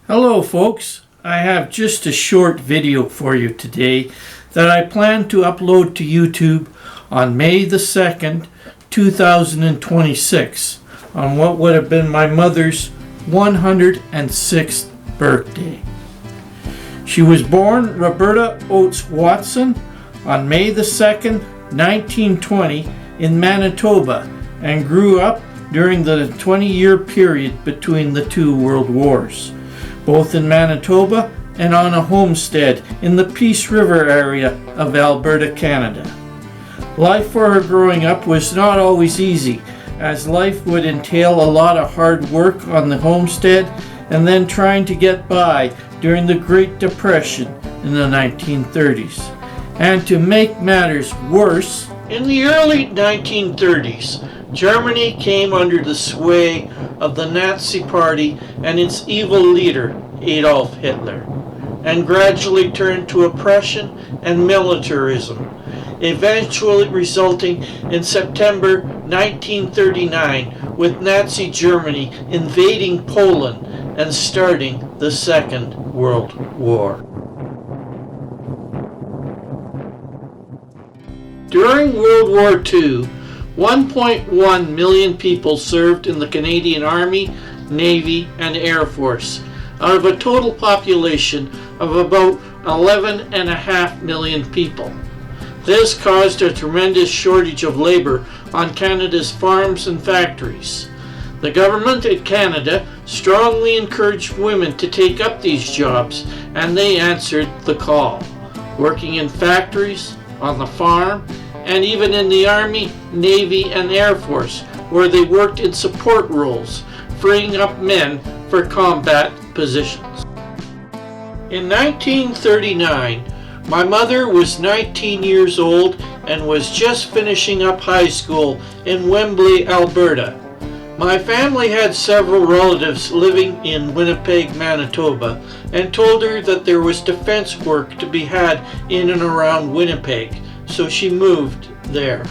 Hello folks, I have just a short video for you today that I plan to upload to YouTube on May the 2nd, 2026 on what would have been my mother's 106th birthday. She was born Roberta Oates Watson on May the 2nd, 1920 in Manitoba and grew up during the 20-year period between the two world wars, both in Manitoba and on a homestead in the Peace River area of Alberta, Canada. Life for her growing up was not always easy, as life would entail a lot of hard work on the homestead and then trying to get by during the Great Depression in the 1930s. And to make matters worse, in the early 1930s, Germany came under the sway of the Nazi Party and its evil leader, Adolf Hitler, and gradually turned to oppression and militarism, eventually resulting in September 1939 with Nazi Germany invading Poland and starting the Second World War. During World War II, 1.1 million people served in the Canadian Army, Navy, and Air Force, out of a total population of about 11.5 million people. This caused a tremendous shortage of labor on Canada's farms and factories. The government of Canada strongly encouraged women to take up these jobs, and they answered the call, working in factories, on the farm, and even in the Army, Navy, and Air Force, where they worked in support roles, freeing up men for combat positions. In 1939, my mother was 19 years old and was just finishing up high school in Wembley, Alberta. My family had several relatives living in Winnipeg, Manitoba, and told her that there was defense work to be had in and around Winnipeg, so she moved there.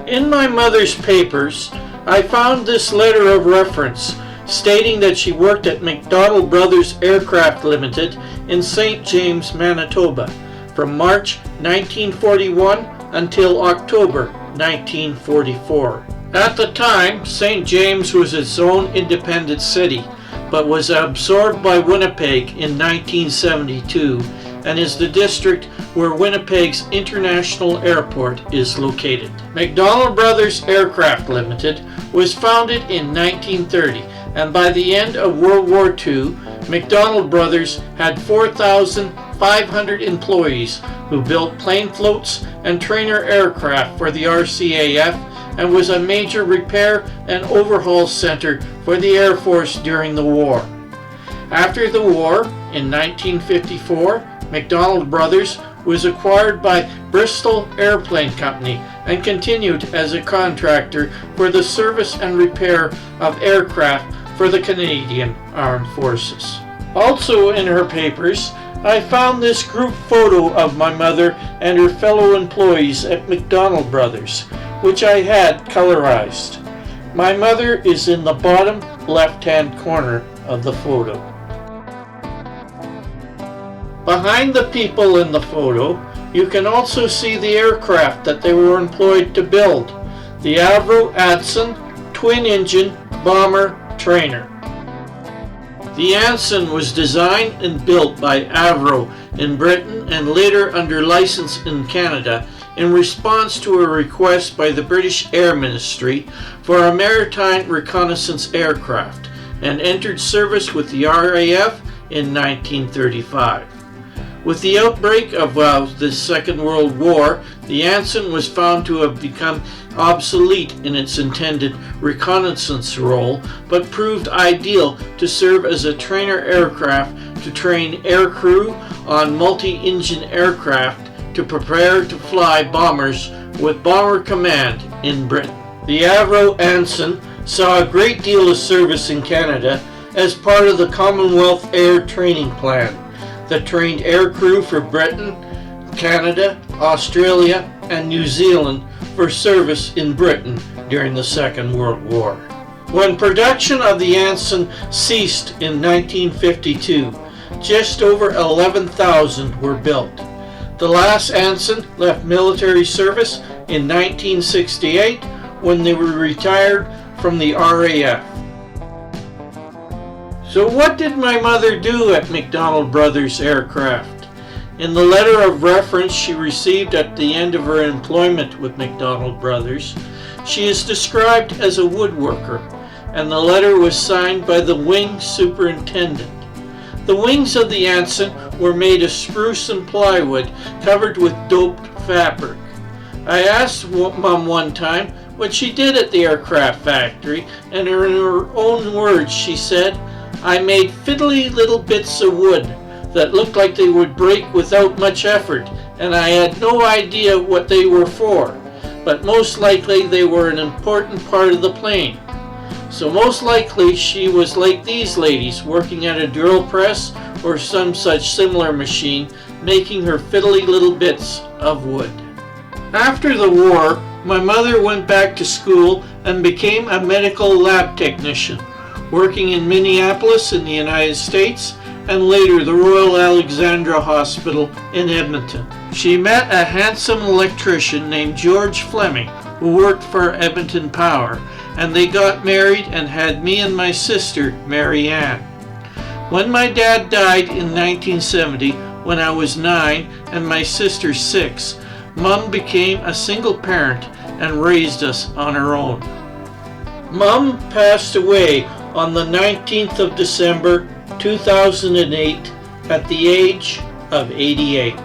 In my mother's papers, I found this letter of reference stating that she worked at MacDonald Bros Aircraft Limited in St. James, Manitoba from March 1941 until October 1944. At the time, St. James was its own independent city, but was absorbed by Winnipeg in 1972 and is the district where Winnipeg's International Airport is located. MacDonald Bros Aircraft Limited was founded in 1930, and by the end of World War II, MacDonald Brothers had 4,500 employees who built plane floats and trainer aircraft for the RCAF and was a major repair and overhaul center for the Air Force during the war. After the war, in 1954, MacDonald Brothers was acquired by Bristol Airplane Company and continued as a contractor for the service and repair of aircraft for the Canadian Armed Forces. Also in her papers, I found this group photo of my mother and her fellow employees at MacDonald Brothers, which I had colorized. My mother is in the bottom left-hand corner of the photo. Behind the people in the photo, you can also see the aircraft that they were employed to build, the Avro Anson twin-engine bomber trainer. The Anson was designed and built by Avro in Britain and later under license in Canada in response to a request by the British Air Ministry for a maritime reconnaissance aircraft, and entered service with the RAF in 1935. With the outbreak of the Second World War, the Anson was found to have become obsolete in its intended reconnaissance role, but proved ideal to serve as a trainer aircraft to train aircrew on multi-engine aircraft to prepare to fly bombers with Bomber Command in Britain. The Avro Anson saw a great deal of service in Canada as part of the Commonwealth Air Training Plan that trained aircrew for Britain, Canada, Australia, and New Zealand for service in Britain during the Second World War. When production of the Anson ceased in 1952, just over 11,000 were built. The last Anson left military service in 1968 when they were retired from the RAF. So what did my mother do at MacDonald Bros Aircraft? In the letter of reference she received at the end of her employment with MacDonald Bros, she is described as a woodworker, and the letter was signed by the wing superintendent. The wings of the Anson were made of spruce and plywood covered with doped fabric. I asked Mom one time what she did at the aircraft factory, and in her own words she said, "I made fiddly little bits of wood that looked like they would break without much effort, and I had no idea what they were for, but most likely they were an important part of the plane." So most likely she was like these ladies, working at a drill press or some such similar machine, making her fiddly little bits of wood. After the war, my mother went back to school and became a medical lab technician, working in Minneapolis in the United States and later the Royal Alexandra Hospital in Edmonton. She met a handsome electrician named George Fleming who worked for Edmonton Power, and they got married and had me and my sister, Mary Ann. When my dad died in 1970, when I was 9 and my sister 6, Mom became a single parent and raised us on her own. Mom passed away on the 19th of December 2008 at the age of 88.